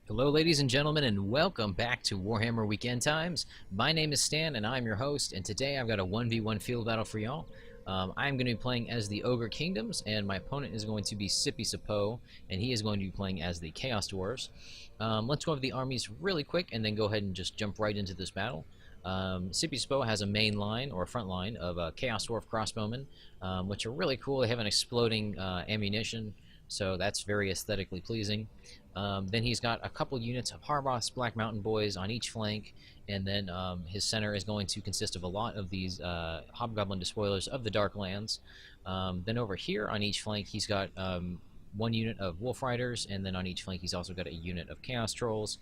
Hello ladies and gentlemen, and welcome back to Warhammer Weekend Times. My name is Stan and I'm your host, and today I've got a 1v1 field battle for y'all. I'm going to be playing as the Ogre Kingdoms, and my opponent is going to be Sippy Sapo, and he is going to be playing as the Chaos Dwarves. Let's go over the armies really quick and then go ahead and just jump right into this battle. Sippy Sapo has a main line, or a front line, of Chaos Dwarf crossbowmen, which are really cool. They have an exploding ammunition, so that's very aesthetically pleasing. Then he's got a couple units of Harboth's Black Mountain Boys on each flank, and then his center is going to consist of a lot of these Hobgoblin Despoilers of the Darklands. Then over here on each flank he's got one unit of Wolf Riders, and then on each flank he's also got a unit of Chaos Trolls.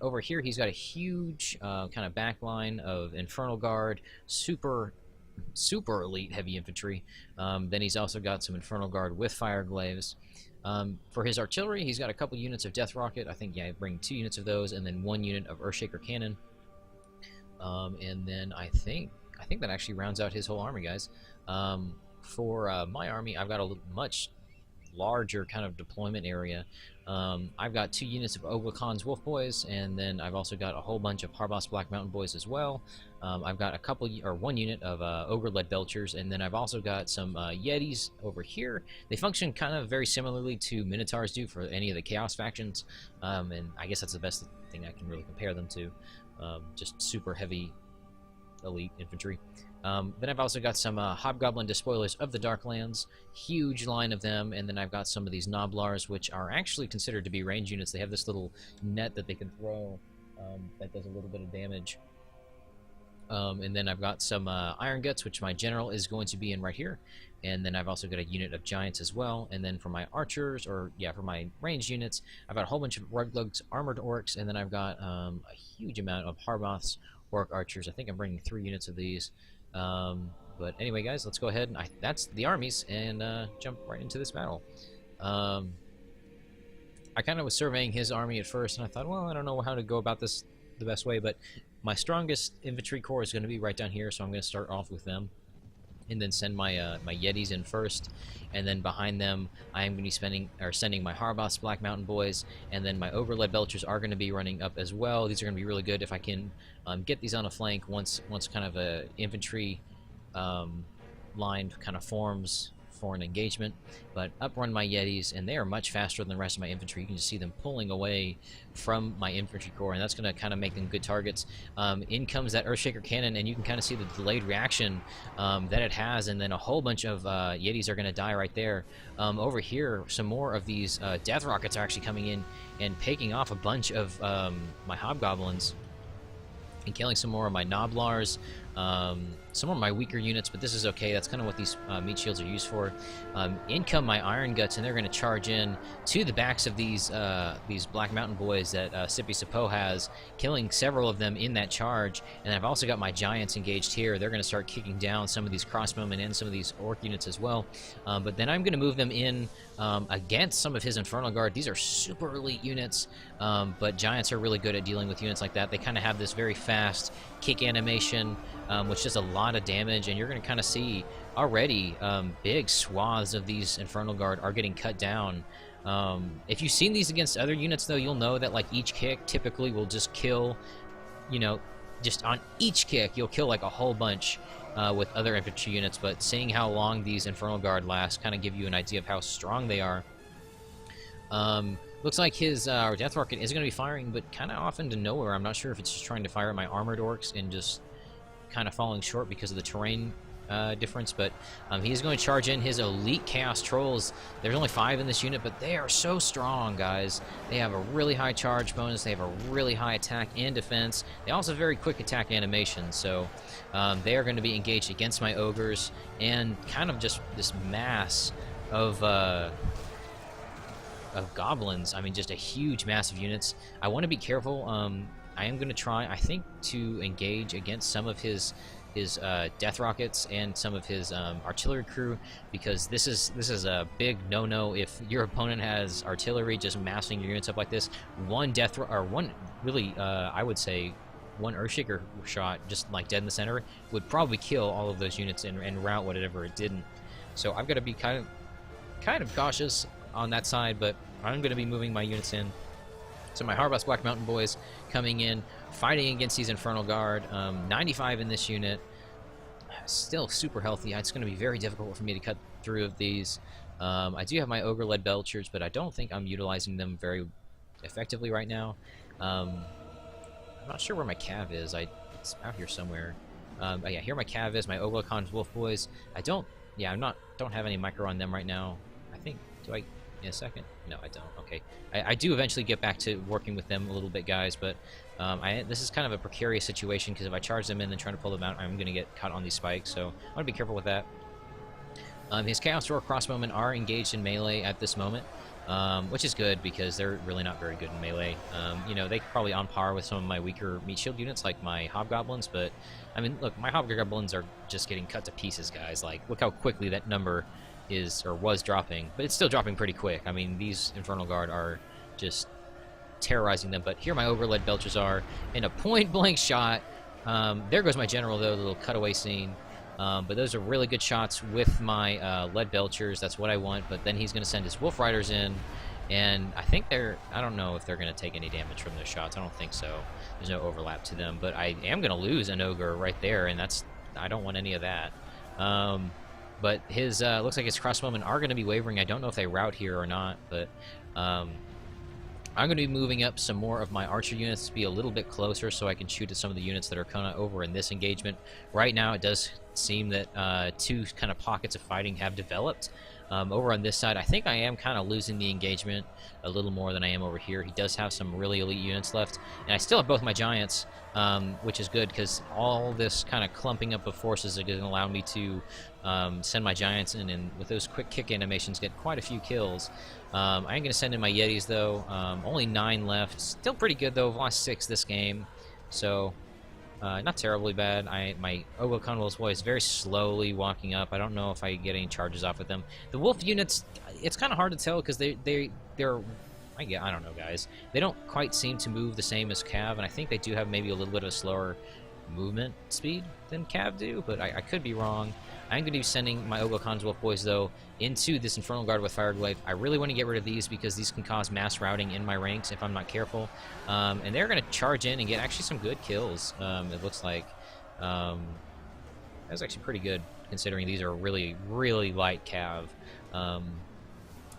Over here he's got a huge kind of backline of Infernal Guard, super elite heavy infantry. Then he's also got some Infernal Guard with Fire Glaives. For his artillery, he's got a couple units of Death Rocket. I think, yeah, bring 2 units of those, and then 1 unit of Earthshaker Cannon. And then I think that actually rounds out his whole army, guys. For my army, I've got a much larger kind of deployment area. I've got 2 units of Ogre Wolf Boys, and then I've also got a whole bunch of Harboth's Black Mountain Boys as well. I've got one unit of Ogre-led Belchers, and then I've also got some Yetis over here. They function kind of very similarly to Minotaurs do for any of the Chaos factions, and I guess that's the best thing I can really compare them to. Just super heavy elite infantry. Then I've also got some Hobgoblin Despoilers of the Darklands, huge line of them, and then I've got some of these Noblars, which are actually considered to be range units. They have this little net that they can throw that does a little bit of damage. And then I've got some Iron Guts, which my general is going to be in right here. And then I've also got a unit of Giants as well. And then for my archers, or yeah, for my ranged units, I've got a whole bunch of Ruglugs Armored Orcs, and then I've got a huge amount of Harboth's Orc Archers. I think I'm bringing 3 units of these. But anyway, guys, let's go ahead and that's the armies, and jump right into this battle. I kind of was surveying his army at first, and I thought, well, I don't know how to go about this the best way, but my strongest infantry corps is going to be right down here, so I'm going to start off with them, and then send my my Yetis in first, and then behind them I am going to be sending my Harboth's Black Mountain Boys, and then my Ogre-led Belchers are going to be running up as well. These are going to be really good if I can get these on a flank once kind of a infantry line kind of forms for an engagement. But uprun my Yetis, and they are much faster than the rest of my infantry. You can just see them pulling away from my infantry corps, and that's going to kind of make them good targets. In comes that Earthshaker Cannon, and you can kind of see the delayed reaction that it has, and then a whole bunch of Yetis are going to die right there. Over here, some more of these Death Rockets are actually coming in and picking off a bunch of my Hobgoblins and killing some more of my Noblars, some of my weaker units, but this is okay. That's kind of what these meat shields are used for. In come my Iron Guts, and they're going to charge in to the backs of these Black Mountain Boys that Sippy Sapo has, killing several of them in that charge. And I've also got my Giants engaged here. They're going to start kicking down some of these crossbowmen and some of these Orc units as well. But then I'm going to move them in against some of his Infernal Guard. These are super elite units, but Giants are really good at dealing with units like that. They kind of have this very fast kick animation, which does a lot of damage, and you're going to kind of see already big swaths of these Infernal Guard are getting cut down. If you've seen these against other units, though, you'll know that like each kick typically will just kill, you know, just on each kick you'll kill like a whole bunch with other infantry units. But seeing how long these Infernal Guard last kind of give you an idea of how strong they are. Looks like his Death Rocket is going to be firing, but kind of off into nowhere. I'm not sure if it's just trying to fire at my Armored Orcs and just kind of falling short because of the terrain difference. But he's going to charge in his elite Chaos Trolls. There's only 5 in this unit, but they are so strong, guys. They have a really high charge bonus. They have a really high attack and defense. They also have very quick attack animation, so they are going to be engaged against my Ogres, and kind of just this mass of goblins. I mean, just a huge mass of units. I want to be careful. I am going to try, I think, to engage against some of his Death Rockets and some of his artillery crew, because this is a big no-no. If your opponent has artillery just massing your units up like this, one I would say one Earthshaker shot just like dead in the center would probably kill all of those units and rout whatever it didn't. So I've got to be kind of cautious on that side, but I'm going to be moving my units in So my Harbus Black Mountain boys coming in, fighting against these Infernal Guard. 95 in this unit. Still super healthy. It's going to be very difficult for me to cut through of these. I do have my Ogre-led Belchers, but I don't think I'm utilizing them very effectively right now. I'm not sure where my Cav is. It's out here somewhere. But yeah, here my Cav is, my Ogre-Con's Wolf Boys. don't have any micro on them right now. I think, do I, in a second? No, I don't. Okay. I do eventually get back to working with them a little bit, guys, but this is kind of a precarious situation, because if I charge them in and try to pull them out, I'm going to get caught on these spikes, so I want to be careful with that. His Chaos Dwarf crossbowmen are engaged in melee at this moment, which is good, because they're really not very good in melee. You know, they're probably on par with some of my weaker meat shield units, like my Hobgoblins, but, I mean, look, my Hobgoblins are just getting cut to pieces, guys. Like, look how quickly that number is, or was dropping, but it's still dropping pretty quick. I mean, these Infernal Guard are just terrorizing them, but here my Ogre-led Belchers are in a point-blank shot. There goes my general, though, the little cutaway scene. But those are really good shots with my lead Belchers. That's what I want, but then he's going to send his Wolf Riders in, and I think I don't know if they're going to take any damage from those shots. I don't think so. There's no overlap to them, but I am going to lose an Ogre right there, and I don't want any of that. But his looks like his crossbowmen are going to be wavering. I don't know if they route here or not, but I'm going to be moving up some more of my archer units to be a little bit closer so I can shoot at some of the units that are kind of over in this engagement. Right now, it does seem that two kind of pockets of fighting have developed. Over on this side, I think I am kind of losing the engagement a little more than I am over here. He does have some really elite units left, and I still have both my giants, which is good, because all this kind of clumping up of forces are going to allow me to send my giants in, and with those quick kick animations, get quite a few kills. I am going to send in my Yetis, though. Only 9 left. Still pretty good, though. I've lost 6 this game, so not terribly bad. My Ogre Convulse boy is very slowly walking up. I don't know if I get any charges off with them. The wolf units, it's kind of hard to tell, because they're I don't know, guys. They don't quite seem to move the same as Cav, and I think they do have maybe a little bit of a slower movement speed than Cav do, but I could be wrong. I'm going to be sending my Ogre Con's Wolf Boys, though, into this Infernal Guard with Fireglaive. I really want to get rid of these, because these can cause mass routing in my ranks if I'm not careful. And they're going to charge in and get actually some good kills, it looks like. That was actually pretty good, considering these are really, really light Cav.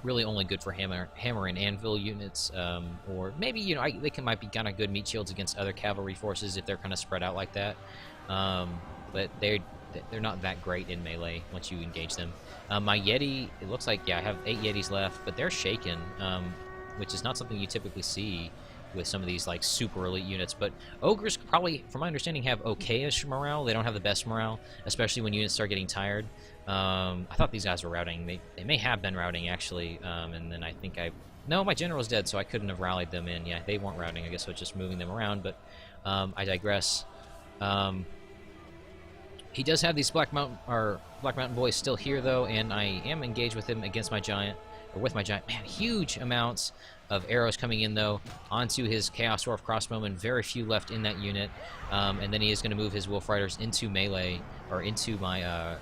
Really only good for hammer and anvil units, or maybe, you know, might be kind of good meat shields against other cavalry forces if they're kind of spread out like that. But they're not that great in melee once you engage them. My Yeti, it looks like, yeah, I have 8 Yetis left, but they're shaken, which is not something you typically see with some of these, like, super elite units. But Ogres probably, from my understanding, have okay-ish morale. They don't have the best morale, especially when units start getting tired. I thought these guys were routing. They may have been routing, actually, and then I think no, my general's dead, so I couldn't have rallied them in. Yeah, they weren't routing. I guess I was just moving them around, but I digress. He does have these Black Mountain boys still here, though, and I am engaged with him against my giant, or with my giant. Man, huge amounts of arrows coming in, though, onto his Chaos Dwarf crossbowmen. Very few left in that unit, and then he is going to move his Wolf Riders into melee, or into my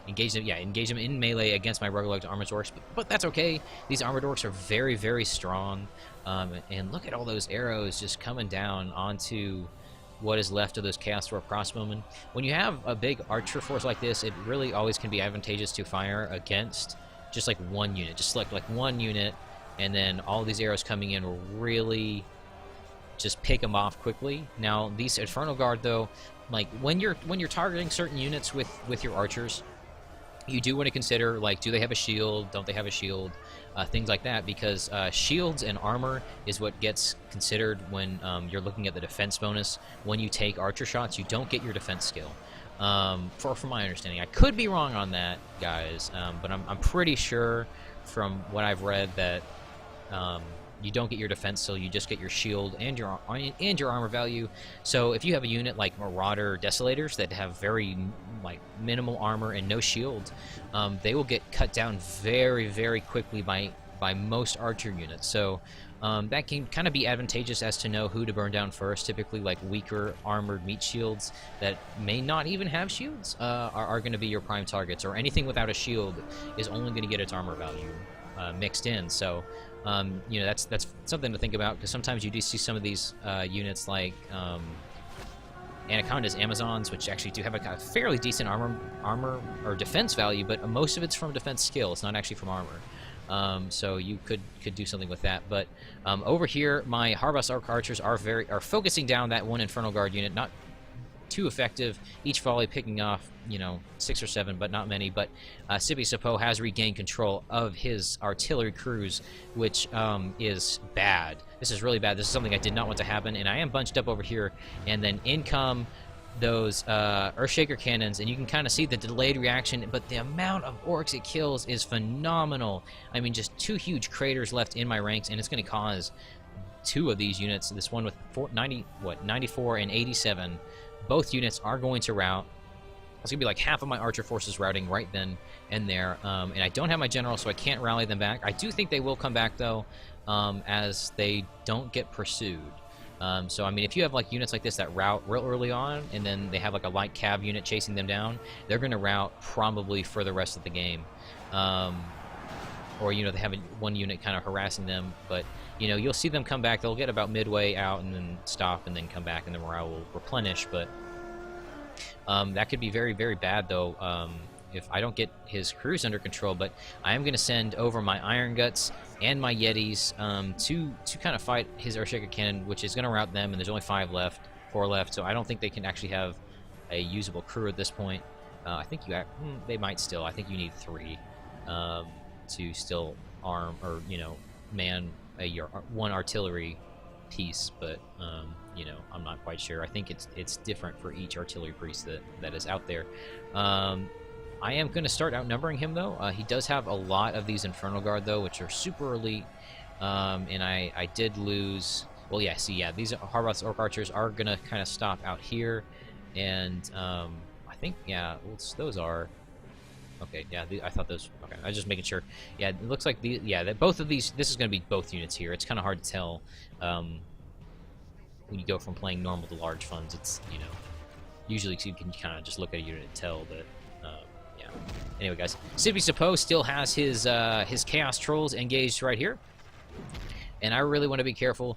engage them in melee against my roguelike armored orcs, but that's okay. These armored orcs are very, very strong, and look at all those arrows just coming down onto what is left of those Chaos Dwarf crossbowmen. When you have a big archer force like this, it really always can be advantageous to fire against just like one unit. Just select like one unit, and then all these arrows coming in will really just pick them off quickly. Now, these Infernal Guard, though, like when you're targeting certain units with your archers, you do want to consider, like, do they have a shield? Don't they have a shield? Things like that, because shields and armor is what gets considered when you're looking at the defense bonus. When you take archer shots, you don't get your defense skill. From my understanding, I could be wrong on that, guys, but I'm pretty sure from what I've read that you don't get your defense skill, you just get your shield and your armor value. So if you have a unit like Marauder Desolators that have very minimal armor and no shield, they will get cut down very, very quickly by most archer units. So that can kind of be advantageous as to know who to burn down first. Typically, like, weaker armored meat shields that may not even have shields are going to be your prime targets, or anything without a shield is only going to get its armor value mixed in. So You know, that's something to think about, because sometimes you do see some of these units like Anaconda's Amazons, which actually do have a fairly decent armor or defense value, but most of it's from defense skill. It's not actually from armor. So you could do something with that. But over here, my Harbus Arc Archers are focusing down that one Infernal Guard unit. Not too effective. Each volley picking off, you know, 6 or 7, but not many. But Sippy Sapo has regained control of his artillery crews, which is bad. This is really bad. This is something I did not want to happen, and I am bunched up over here. And then in come those Earthshaker cannons, and you can kind of see the delayed reaction, but the amount of orcs it kills is phenomenal. I mean, just 2 huge craters left in my ranks, and it's going to cause 2 of these units. This one with 94 and 87. Both units are going to rout. It's going to be like half of my archer forces routing right then and there. And I don't have my general, so I can't rally them back. I do think they will come back, though, as they don't get pursued. So, I mean, if you have, like, units like this that rout real early on, and then they have, like, a light cav unit chasing them down, they're going to rout probably for the rest of the game. Or, you know, they have one unit kind of harassing them, but, you know, you'll see them come back. They'll get about midway out and then stop and then come back, and the morale will replenish. But that could be very, very bad, though, if I don't get his crews under control. But I am going to send over my Iron Guts and my Yetis to kind of fight his Earthshaker Cannon, which is going to rout them, and there's only 4 left, so I don't think they can actually have a usable crew at this point. I think they might still. I think you need 3 to still arm, or, you know, man your one artillery piece, but you know, I'm not quite sure. I think it's different for each artillery priest that is out there. I am going to start outnumbering him, though. He does have a lot of these Infernal Guard, though, which are super elite, and I did lose. Well, yeah, see, yeah, these Harbus Orc Archers are going to kind of stop out here, and I think, yeah, those are. Okay, yeah, I thought those. Okay, I was just making sure. Yeah, it looks like both of these. This is going to be both units here. It's kind of hard to tell when you go from playing normal to large funds. It's, you know, usually you can kind of just look at a unit and tell. But yeah. Anyway, guys, Sippy Sapo still has his Chaos Trolls engaged right here, and I really want to be careful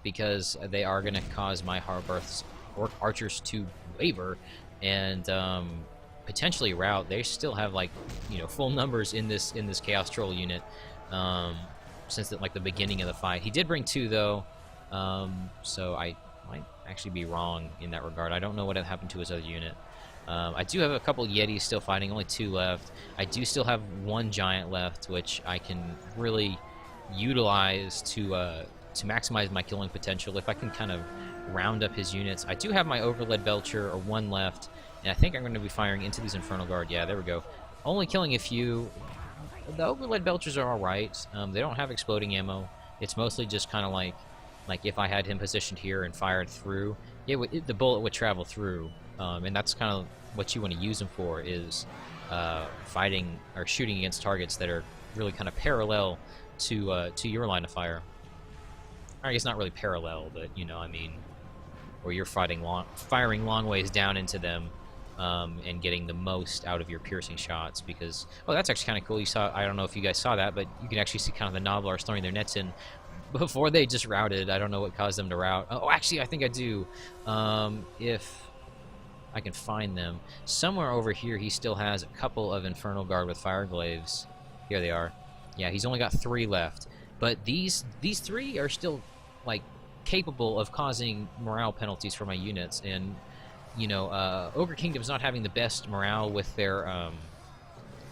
because they are going to cause my Harbus Orc Archers to waver and. Potentially rout. They still have, like, you know, full numbers in this Chaos Troll unit since like the beginning of the fight. He did bring 2, though, so I might actually be wrong in that regard. I don't know what happened to his other unit. I do have a couple Yetis still fighting, only 2 left. I do still have 1 Giant left, which I can really utilize to maximize my killing potential if I can kind of round up his units. I do have my Overled Belcher, or 1 left. And I think I'm going to be firing into these Infernal Guard. Yeah, there we go. Only killing a few. The Overled Belchers are alright. They don't have exploding ammo. It's mostly just kind of like if I had him positioned here and fired through, the bullet would travel through. And that's kind of what you want to use them for, is fighting or shooting against targets that are really kind of parallel to your line of fire. I guess not really parallel, but, you know, I mean, where you're firing long ways down into them. And getting the most out of your piercing shots, because that's actually kind of cool. I don't know if you guys saw that, but you can actually see kind of the Noblars throwing their nets in before they just routed. I don't know what caused them to rout. Oh, actually, I think I do. If I can find them somewhere over here, he still has a couple of Infernal Guard with Fire Glaives. Here they are. Yeah, he's only got 3 left, but these 3 are still, like, capable of causing morale penalties for my units. And you know, Ogre Kingdom's not having the best morale with their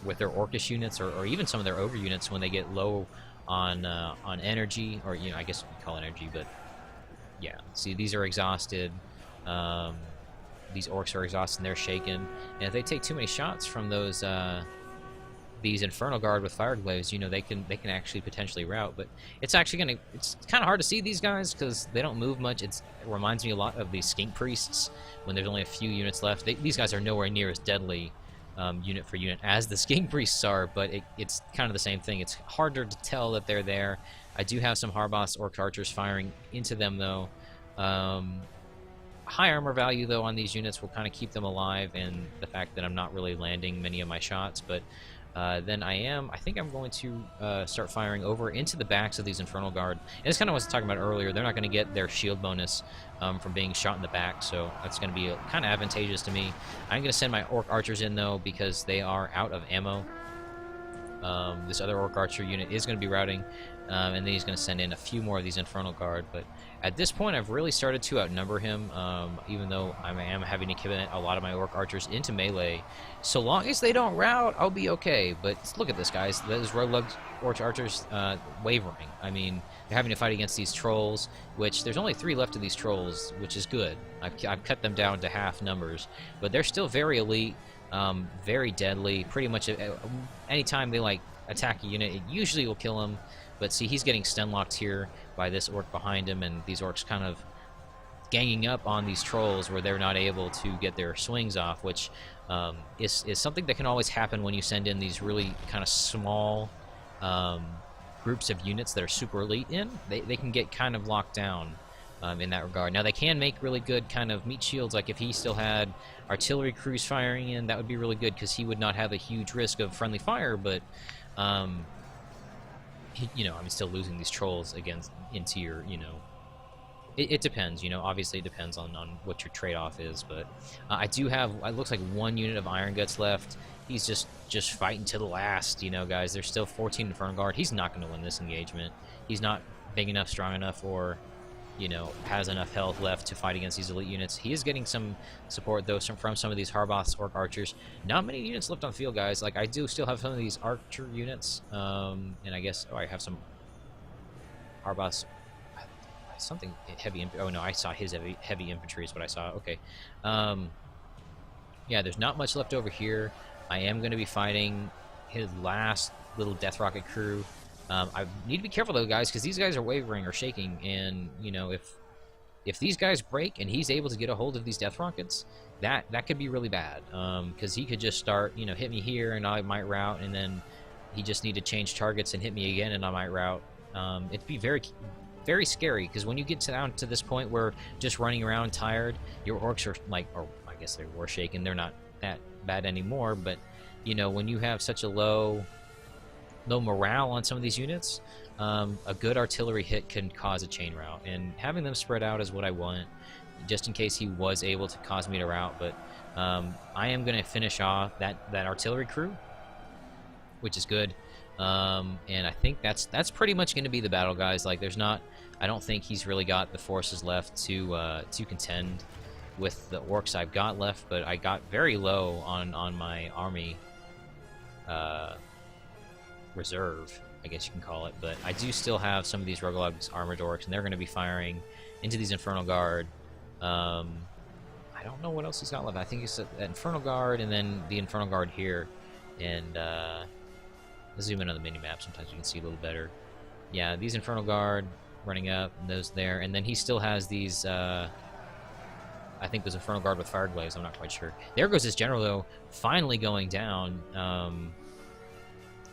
Orcish units, or even some of their Ogre units when they get low on energy, or, you know, I guess we call it energy, but yeah. See, these are exhausted. These orcs are exhausted and they're shaken, and if they take too many shots from those these Infernal Guard with Fire Glaives, you know, they can actually potentially rout. But it's actually it's kind of hard to see these guys because they don't move much. It reminds me a lot of these Skink Priests when there's only a few units left. These guys are nowhere near as deadly unit for unit as the Skink Priests are, but it's kind of the same thing. It's harder to tell that they're there. I do have some Harbus Orc Archers firing into them, though. High armor value, though, on these units will kind of keep them alive, and the fact that I'm not really landing many of my shots, but then I think I'm going to start firing over into the backs of these Infernal Guard. And it's kind of what I was talking about earlier. They're not going to get their shield bonus from being shot in the back, so that's going to be kind of advantageous to me. I'm going to send my Orc Archers in, though, because they are out of ammo. This other Orc Archer unit is going to be routing, and then he's going to send in a few more of these Infernal Guard. But at this point, I've really started to outnumber him, even though I am having to commit a lot of my Orc Archers into melee. So long as they don't rout, I'll be okay. But look at this, guys. Those Rogue-Lugged Orc Archers wavering. I mean, they're having to fight against these Trolls, which there's only 3 left of these Trolls, which is good. I've cut them down to half numbers, but they're still very elite. Very deadly. Pretty much anytime they like attack a unit, it usually will kill him. But see, he's getting stun locked here by this orc behind him, and these orcs kind of ganging up on these trolls where they're not able to get their swings off, which is something that can always happen when you send in these really kind of small groups of units that are super elite in. They can get kind of locked down in that regard. Now, they can make really good kind of meat shields. Like if he still had artillery crews firing in, that would be really good because he would not have a huge risk of friendly fire, but you know, I'm still losing these trolls into your, you know, it depends, you know, obviously it depends on what your trade-off is, but I do have, it looks like 1 unit of Iron Guts left. He's just fighting to the last, you know, guys. There's still 14 Infernal Guard. He's not going to win this engagement. He's not big enough, strong enough, or, you know, has enough health left to fight against these elite units. He is getting some support, though, from some of these Harboth's Orc Archers. Not many units left on field, guys. Like, I do still have some of these Archer units, and I guess, I have some Harboth's, something heavy, oh no, I saw his heavy infantry is what I saw, okay. Yeah, there's not much left over here. I am going to be fighting his last little Death Rocket crew. I need to be careful, though, guys, because these guys are wavering or shaking, and, you know, if these guys break and he's able to get a hold of these Death Rockets, that could be really bad, because he could just start, you know, hit me here, and I might rout, and then he just need to change targets and hit me again, and I might rout. It'd be very, very scary, because when you get down to this point where just running around tired, your orcs are, like, or I guess they were shaken, they're not that bad anymore, but, you know, when you have such a low morale on some of these units, a good artillery hit can cause a chain rout, and having them spread out is what I want, just in case he was able to cause me to rout. But I am going to finish off that artillery crew, which is good, and I think that's pretty much going to be the battle, guys. Like, I don't think he's really got the forces left to contend with the orcs I've got left, but I got very low on my army reserve, I guess you can call it, but I do still have some of these Rogue-Lugged armored orcs, and they're going to be firing into these Infernal Guard. I don't know what else he's got left. I think it's that Infernal Guard and then the Infernal Guard here, and let's zoom in on the mini-map. Sometimes you can see a little better. Yeah, these Infernal Guard running up, and those there, and then he still has these, I think there's Infernal Guard with Fire Glaives, I'm not quite sure. There goes his general, though, finally going down. I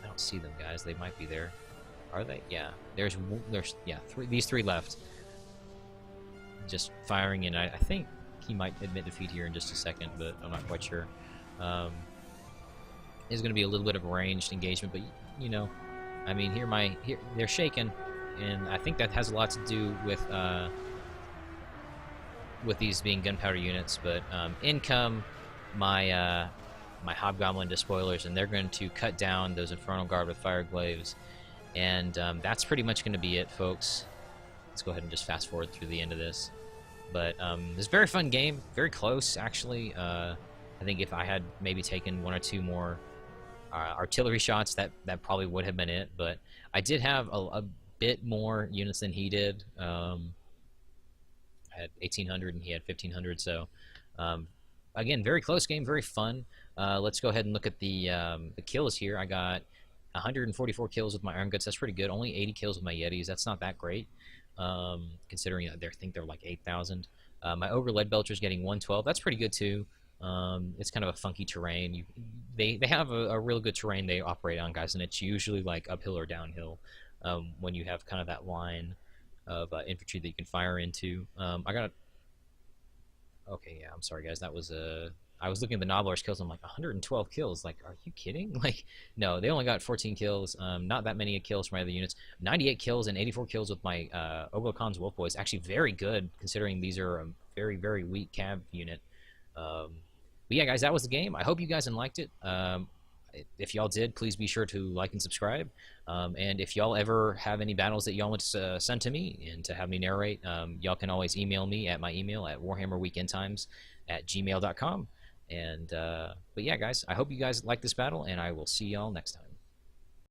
don't see them, guys. They might be there. Are they? Yeah. There's yeah, these 3 left. Just firing in. I think he might admit defeat here in just a second, but I'm not quite sure. It's going to be a little bit of a ranged engagement, but, you know, I mean, here they're shaken, and I think that has a lot to do with these being gunpowder units. But in come my Hobgoblin Despoilers, and they're going to cut down those Infernal Guard with Fire Glaives, and that's pretty much going to be it, folks. Let's go ahead and just fast forward through the end of this. But this is a very fun game, very close, actually. I think if I had maybe taken 1 or 2 more artillery shots, that probably would have been it, but I did have a bit more units than he did. I had 1,800 and he had 1,500, so again, very close game, very fun. Let's go ahead and look at the kills here. I got 144 kills with my Iron Guts. That's pretty good. Only 80 kills with my Yetis. That's not that great, considering I think they're like 8,000. My Ogre Leadbelcher's getting 112. That's pretty good too. It's kind of a funky terrain. They have a real good terrain they operate on, guys, and it's usually like uphill or downhill when you have kind of that line of infantry that you can fire into. I got. Okay, yeah, I'm sorry, guys. That was a I was looking at the Nobbler's kills. I'm like, 112 kills. Like, are you kidding? Like, no, they only got 14 kills. Not that many kills from my other units. 98 kills and 84 kills with my Ogre Wolf Boys. Actually, very good considering these are a very, very weak cav unit. But yeah, guys, that was the game. I hope you guys liked it. If y'all did, please be sure to like and subscribe. And if y'all ever have any battles that y'all want to send to me and to have me narrate, y'all can always email me at my email at warhammerweekendtimes@gmail.com. And but yeah, guys, I hope you guys like this battle, and I will see y'all next time.